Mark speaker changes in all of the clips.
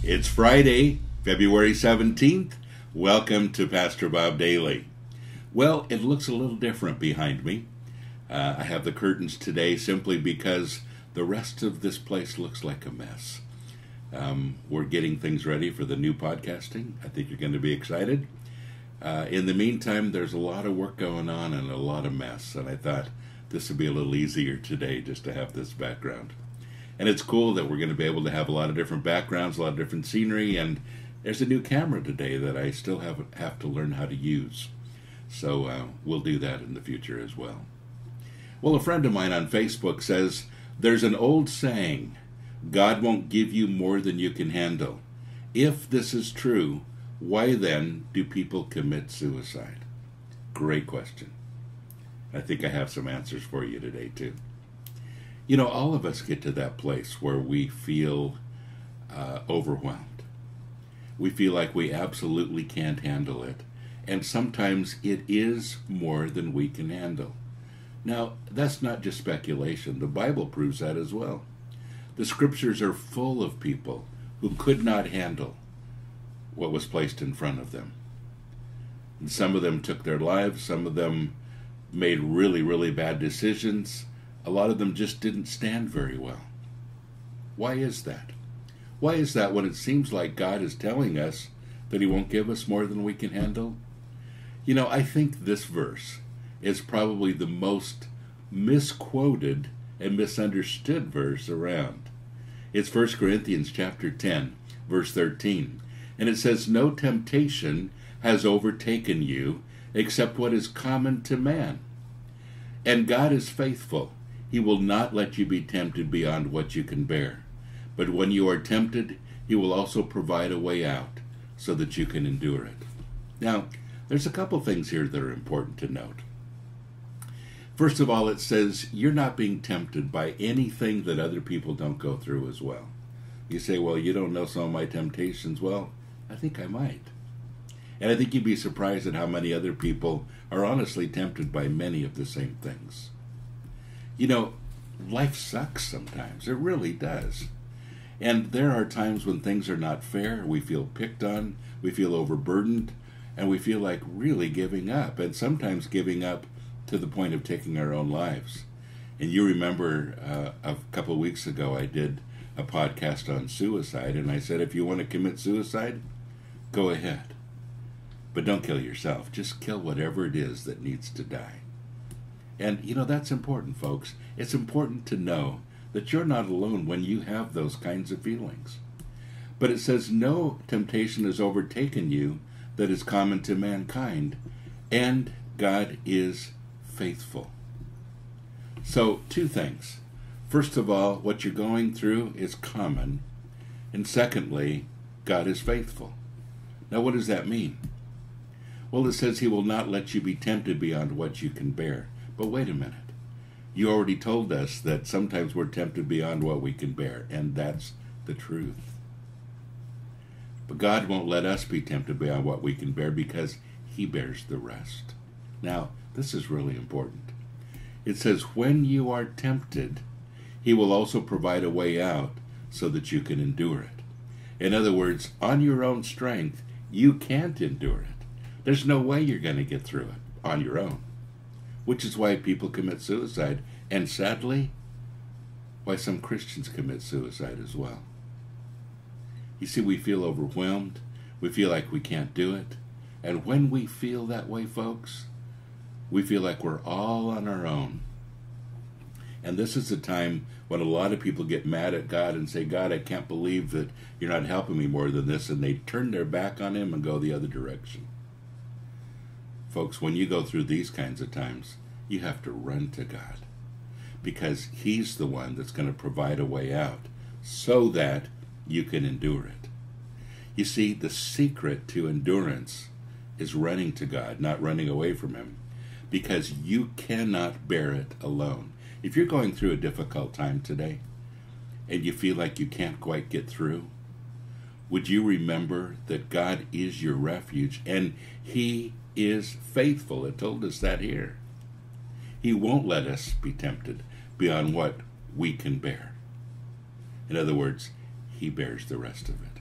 Speaker 1: It's Friday, February 17th. Welcome to Pastor Bob Daily. Well, it looks a little different behind me. I have the curtains today simply because the rest of this place looks like a mess. We're getting things ready for the new podcasting. I think you're going to be excited. In the meantime, there's a lot of work going on and a lot of mess, and I thought this would be a little easier today just to have this background. And it's cool that we're going to be able to have a lot of different backgrounds, a lot of different scenery, and there's a new camera today that I still have to learn how to use. So we'll do that in the future as well. Well, a friend of mine on Facebook says, there's an old saying, God won't give you more than you can handle. If this is true, why then do people commit suicide? Great question. I think I have some answers for you today, too. You know, all of us get to that place where we feel overwhelmed. We feel like we absolutely can't handle it. And sometimes it is more than we can handle. Now, that's not just speculation. The Bible proves that as well. The scriptures are full of people who could not handle what was placed in front of them. And some of them took their lives. Some of them made really, really bad decisions. A lot of them just didn't stand very well. Why is that? Why is that when it seems like God is telling us that He won't give us more than we can handle? You know, I think this verse is probably the most misquoted and misunderstood verse around. It's 1 Corinthians chapter 10, verse 13. And it says, no temptation has overtaken you except what is common to man. And God is faithful. He will not let you be tempted beyond what you can bear. But when you are tempted, He will also provide a way out so that you can endure it. Now, there's a couple things here that are important to note. First of all, it says you're not being tempted by anything that other people don't go through as well. You say, well, you don't know some of my temptations. Well, I think I might. And I think you'd be surprised at how many other people are honestly tempted by many of the same things. You know, life sucks sometimes. It really does. And there are times when things are not fair. We feel picked on. We feel overburdened. And we feel like really giving up. And sometimes giving up to the point of taking our own lives. And you remember a couple of weeks ago I did a podcast on suicide. And I said, if you want to commit suicide, go ahead. But don't kill yourself. Just kill whatever it is that needs to die. And, you know, that's important, folks. It's important to know that you're not alone when you have those kinds of feelings. But it says, no temptation has overtaken you that is common to mankind, and God is faithful. So, two things. First of all, what you're going through is common. And secondly, God is faithful. Now, what does that mean? Well, it says He will not let you be tempted beyond what you can bear. But wait a minute. You already told us that sometimes we're tempted beyond what we can bear, and that's the truth. But God won't let us be tempted beyond what we can bear because He bears the rest. Now, this is really important. It says, when you are tempted, He will also provide a way out so that you can endure it. In other words, on your own strength, you can't endure it. There's no way you're going to get through it on your own. Which is why people commit suicide. And sadly, why some Christians commit suicide as well. You see, we feel overwhelmed. We feel like we can't do it. And when we feel that way, folks, we feel like we're all on our own. And this is the time when a lot of people get mad at God and say, God, I can't believe that you're not helping me more than this. And they turn their back on Him and go the other direction. Folks, when you go through these kinds of times, you have to run to God because He's the one that's going to provide a way out so that you can endure it. You see, the secret to endurance is running to God, not running away from Him, because you cannot bear it alone. If you're going through a difficult time today and you feel like you can't quite get through, would you remember that God is your refuge and He is faithful? It told us that here. He won't let us be tempted beyond what we can bear. In other words, He bears the rest of it.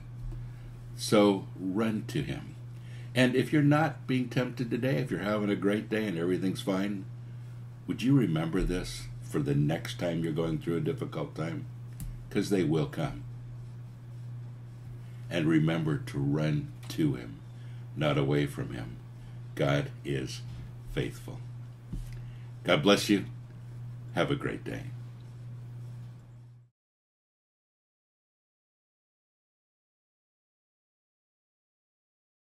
Speaker 1: So run to him. And if you're not being tempted today, if you're having a great day and everything's fine, would you remember this for the next time you're going through a difficult time? Because they will come. And remember to run to him, not away from him. God is faithful. God bless you. Have a great day.